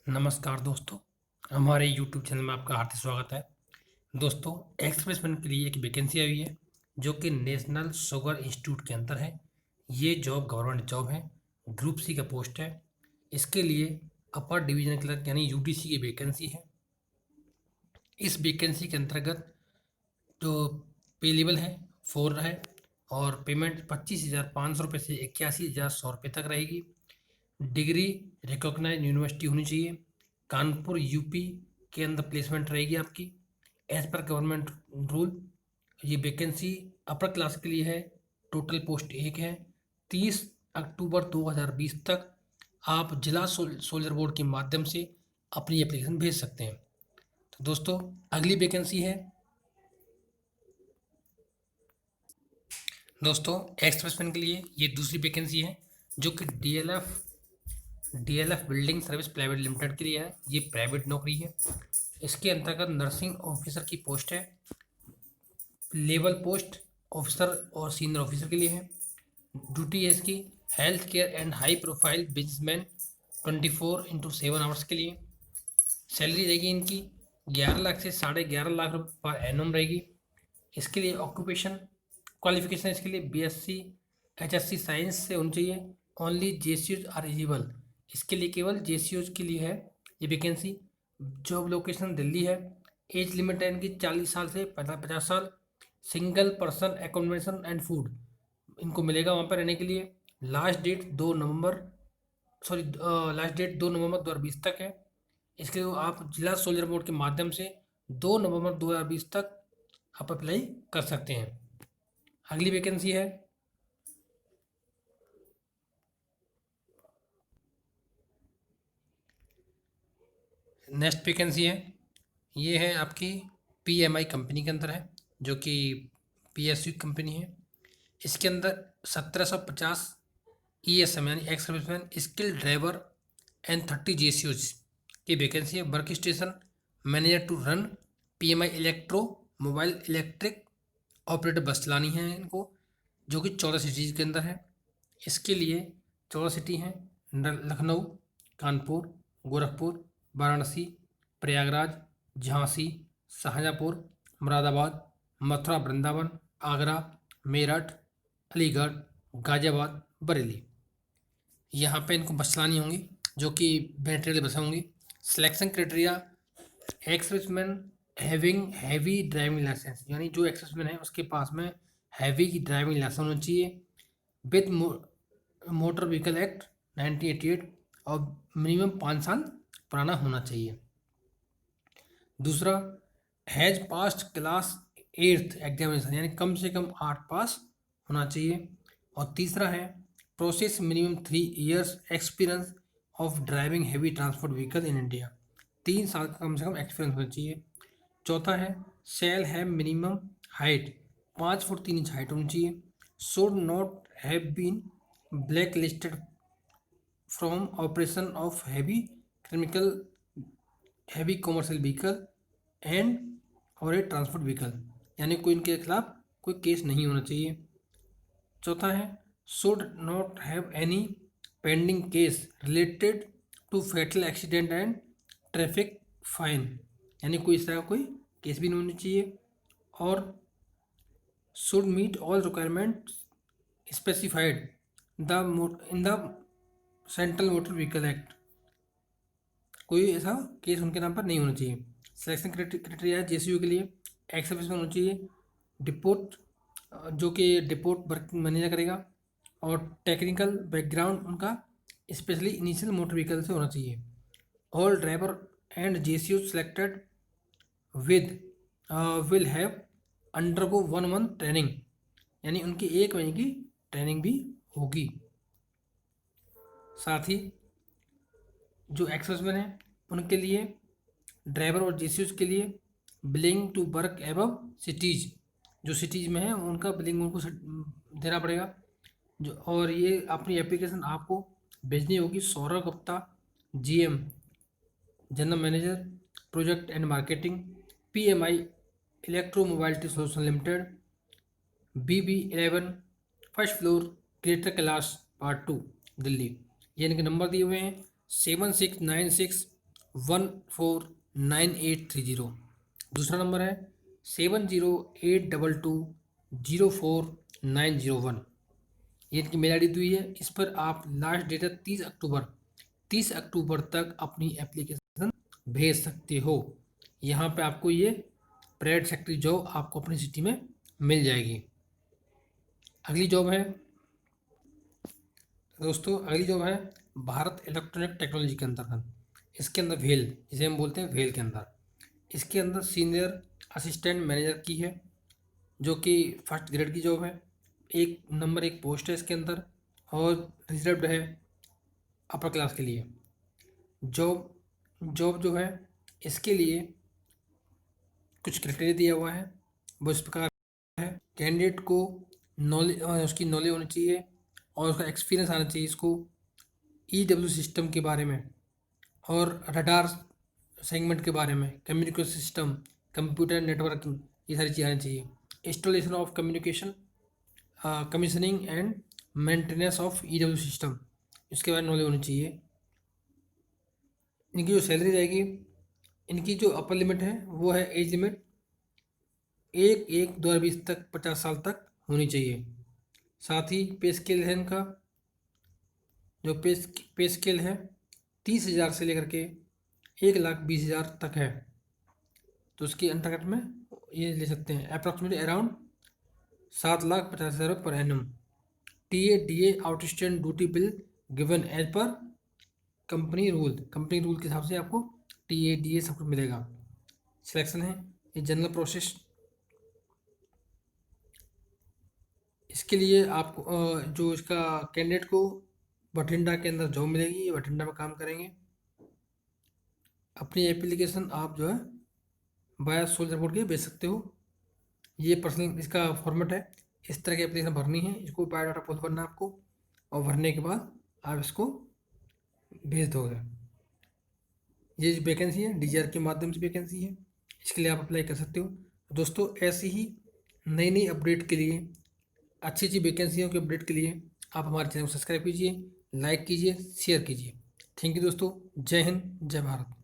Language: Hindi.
नमस्कार दोस्तों, हमारे यूट्यूब चैनल में आपका हार्दिक स्वागत है। दोस्तों, एक्सप्रेसमैन के लिए एक वैकेंसी आई है जो कि नेशनल शुगर इंस्टीट्यूट के अंदर है। ये जॉब गवर्नमेंट जॉब है, ग्रुप सी का पोस्ट है। इसके लिए अपर डिवीजन क्लर्क यानी यूटीसी की वैकेंसी है। इस वैकेंसी के अंतर्गत जो पे लेवल है 4 है और पेमेंट 25,500 रुपये से 81,100 रुपये तक रहेगी। डिग्री रिकॉग्नाइज यूनिवर्सिटी होनी चाहिए। कानपुर यूपी के अंदर प्लेसमेंट रहेगी आपकी एज पर गवर्नमेंट रूल। ये वैकेंसी अपर क्लास के लिए है। टोटल पोस्ट एक है। 30 अक्टूबर 2020 तक आप जिला सोल्जर बोर्ड के माध्यम से अपनी एप्लीकेशन भेज सकते हैं। तो दोस्तों, अगली वैकेंसी है दोस्तों एक्सप्रेसमैन के लिए। ये दूसरी वैकेंसी है जो कि DLF building service private limited के लिए है। ये प्राइवेट नौकरी है। इसके अंतर्गत नर्सिंग ऑफिसर की पोस्ट है। लेवल पोस्ट ऑफिसर और सीनियर ऑफिसर के लिए है। ड्यूटी है इसकी health care and high profile businessman 24x7 hours के लिए। सैलरी रहेगी इनकी 11 लाख से 11.5 लाख रुपये पर एनम रहेगी। इसके लिए ऑक्यूपेशन क्वालिफिकेशन इसके लिए बीएससी एचएससी साइंस से होनी चाहिए। ओनली जेसीयूज आर एलिजिबल। इसके लिए केवल जेसीयूज के लिए है ये वैकेंसी। जॉब लोकेशन दिल्ली है। एज लिमिट है इनकी 40 साल से 50 साल। Single person accommodation and food इनको मिलेगा वहाँ पर रहने के लिए। लास्ट डेट 2 नवंबर सॉरी लास्ट डेट 2 नवंबर 2020 तक है। इसके लिए आप जिला सोल्जर बोर्ड के माध्यम से 2 नवंबर 2020 तक आप अप्लाई कर सकते हैं। अगली वैकेंसी है नेक्स्ट वैकेंसी है ये है आपकी पीएमआई कंपनी के अंदर है जो कि पीएसयू कंपनी है। इसके अंदर 1750 ईएसएम यानी ex serviceman skill driver and 30 जेसीओज की वैकेंसी है। Work station manager to run PMI electro mobile electric operator bus चलानी है इनको, जो कि 14 सिटीज़ के अंदर है। इसके लिए 14 सिटी हैं लखनऊ, कानपुर, गोरखपुर, वाराणसी, प्रयागराज, झांसी, शाहजहाँपुर, मुरादाबाद, मथुरा वृंदावन, आगरा, मेरठ, अलीगढ़, गाजियाबाद, बरेली। यहाँ पे इनको बस चलानी होंगी जो कि बैटरी बसें होंगी। Selection criteria exserviceman having heavy driving licence यानी जो एक्सप्रेसमैन है उसके पास में हैवी की ड्राइविंग लाइसेंस होना चाहिए विद मोटर व्हीकल एक्ट 1988 और मिनिमम 5 साल पुराना होना चाहिए। दूसरा has past class 8th examination यानी कम से कम 8 पास होना चाहिए। और तीसरा है process minimum 3 years experience of driving heavy transport vehicle in India. 3 साल का कम से कम एक्सपीरियंस होना चाहिए। चौथा है सेल है minimum height 5 foot 3 inch height होनी चाहिए। Should not have been black listed from operation of heavy commercial vehicle and और ए ट्रांसपोर्ट व्हीकल यानी कोई इनके खिलाफ कोई केस नहीं होना चाहिए। चौथा है should not have any pending case related to fatal accident and traffic fine यानी कोई इस तरह का कोई केस भी नहीं होना चाहिए। और should meet all requirement specified the in the central motor vehicle act. कोई ऐसा केस उनके नाम पर नहीं होना चाहिए। सिलेक्शन क्राइटेरिया है जेसीयू के लिए एक्स सर्विस में होना चाहिए। डिपोट जो कि डिपोट वर्क मैनेजर करेगा। और टेक्निकल बैकग्राउंड उनका स्पेशली इनिशियल मोटर व्हीकल से होना चाहिए। All driver and JCU selected with will have undergo 1 month training यानी उनकी 1 महीने की ट्रेनिंग भी होगी। साथ ही जो एक्सप्रेसमैन है उनके लिए ड्राइवर और जेसीयूज के लिए billing to work above cities जो सिटीज़ में है उनका बिलिंग उनको देना पड़ेगा। जो और ये अपनी एप्लीकेशन आपको भेजनी होगी Saurabh Gupta GM general manager project and marketing PMI electro mobility solution limited BB11 first floor greater Kailash part 2 Delhi. ये इनके नंबर दिए हुए हैं 7696 749830। दूसरा नंबर है 7082220491। ये इनकी मेल आई डी हुई है। इस पर आप लास्ट डेट है 30 अक्टूबर तक अपनी एप्लीकेशन भेज सकते हो। यहाँ पे आपको ये प्राइवेट सेक्टर जॉब आपको अपनी सिटी में मिल जाएगी। अगली जॉब है दोस्तों, अगली जॉब है भारत इलेक्ट्रॉनिक टेक्नोलॉजी के अंतर्गत। इसके अंदर भेल, जिसे हम बोलते हैं भेल के अंदर, इसके अंदर सीनियर असिस्टेंट मैनेजर की है, जो कि फर्स्ट ग्रेड की जॉब है। एक नंबर एक पोस्ट है इसके अंदर, और रिजर्व्ड है अपर क्लास के लिए। जॉब जॉब जो है इसके लिए कुछ क्राइटेरिया दिया हुआ है, वो इस प्रकार है। कैंडिडेट को नॉलेज, उसकी नॉलेज होनी चाहिए और उसका एक्सपीरियंस आना चाहिए इसको ईडब्ल्यू सिस्टम के बारे में और रडार सेगमेंट के बारे में, कम्युनिकेशन सिस्टम, कंप्यूटर नेटवर्किंग, ये सारी चीज़ें आनी चाहिए। Installation of communication, commissioning and maintenance of EW system, इसके बारे में नॉलेज होनी चाहिए। इनकी जो सैलरी रहेगी, इनकी जो अपर लिमिट है वो है एज लिमिट 1/1/2020 तक 50 साल तक होनी चाहिए। साथ ही पे स्केल है इनका, जो पे स्केल है 30,000 से लेकर के 1,20,000 तक है। तो उसके अंतर्गत में ये ले सकते हैं approximately around 7,50,000 per annum. TA outstand duty bill given as per company rule के हिसाब से आपको TADA सब कुछ मिलेगा। सिलेक्शन है ये जनरल प्रोसेस। इसके लिए आपको जो इसका कैंडिडेट को बठिंडा के अंदर जॉब मिलेगी, ये बठिंडा में काम करेंगे। अपनी एप्लीकेशन आप जो है बाया सोल्जर बोर्ड के भेज सकते हो। ये पर्सनल इसका फॉर्मेट है, इस तरह की एप्लीकेशन भरनी है। इसको बायोडाटा पुल करना है आपको, और भरने के बाद आप इसको भेज दोगे। ये जो वैकेंसी है DGR के माध्यम से वैकेंसी है, इसके लिए आप अप्लाई कर सकते हो। दोस्तों ऐसी ही नई नई अपडेट के लिए, अच्छी अच्छी वैकेंसियों के अपडेट के लिए आप हमारे चैनल को सब्सक्राइब कीजिए, लाइक कीजिए, शेयर कीजिए। थैंक यू दोस्तों। जय हिंद, जय भारत।